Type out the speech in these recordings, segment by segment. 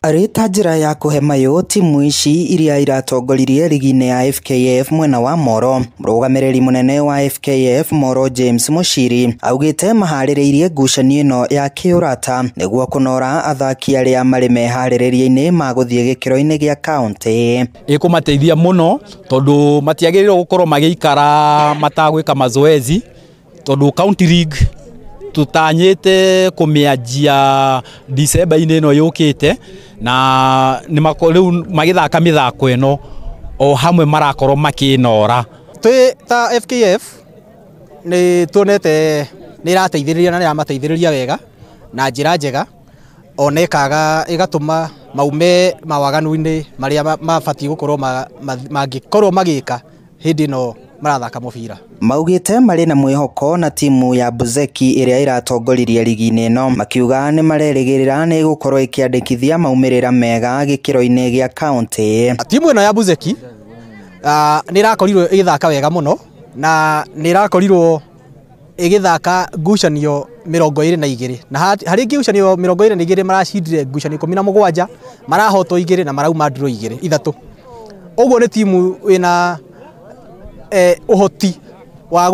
Arita njira ya kuhe mayo timu ici iria iratongoririe ligi-ini ya FKF mwena wa Moro. Murugamiriri munene wa FKF Moro James Mushiri augite mahaririirie ngucanio ino ya kiurata niguo kunora athaki aria mari mehaririria-ini ma guthie gikiro-ini gia county. Ikumateithia muno tondu matiagirirwo gukorwo magiikara matagwika mazoezi tondu county league tutanyite kumianjia December-ini ino yukite na ni riu magithaka mithako ino o hamwe marakorwo makinora. Twi ta FKF ni tuonete ni irateithiriria na ni ramateithiriria wega na njira njega onekaga igatuma maume mawaganu-ini maria mabati gukorwo magikorwo magika hindi no marathaka mubira. Maugite mari na mwihoko na timu ya Buzeki iria iratongoririe ligi-ini ino makiuga ni marerigirira ni gukorwo ikiandikithia maumirira mega gikiro-ini gia county. Timu ino ya Buzeki ni rakorirwo igithaka wega muno na ni rakorirwo igithaka ngucanio 22 na hari ngucanio 22 maracindire ngucanio 17 marahotwo 2 na marauma draw 3. Uguo ni timu ina uhoti wa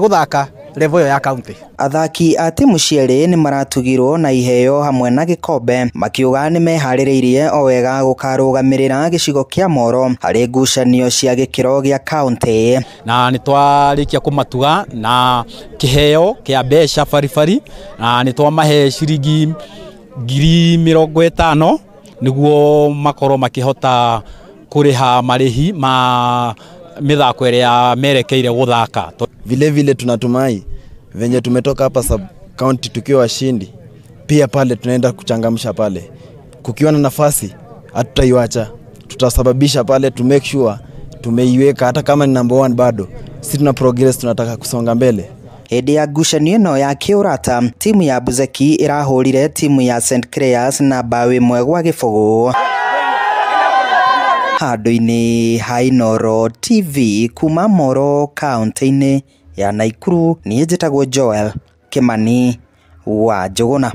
guthaka level ya county. Athaki a timu ciere ni maratugirwo na iheo hamwe na gikombe makiuga ni mehaririirie o wega gukarugamirira gicigo kia Moro hari ngucanio cia gikiro gia county. Na ni twarikia kumatuga na kiheo kia besha farifari na ni twamahe ciringi 50,000 niguo makorwo makihota kuriha marihi ma mithako iria merekeire guthaka. Vile tunatumai venye tumetoka hapa sub county tukiwa washindi, pia pale tunaenda kuchangamsha pale. Kukiwa na nafasi hatutaiacha, tutasababisha pale to make sure tumeiweka hata kama ni number 1 bado. Sisi tuna progress, tunataka kusonga mbele. Hindi ya ngucanio ino ya kiurata timu ya Buzeki irahurire timu ya St Clairs na bao 1 gwa gibugu. Handu-ini ha Inooro TV kuma Moro county-ini ya Naikuru, ni njitagwo Joel Kimani wa Njuguna.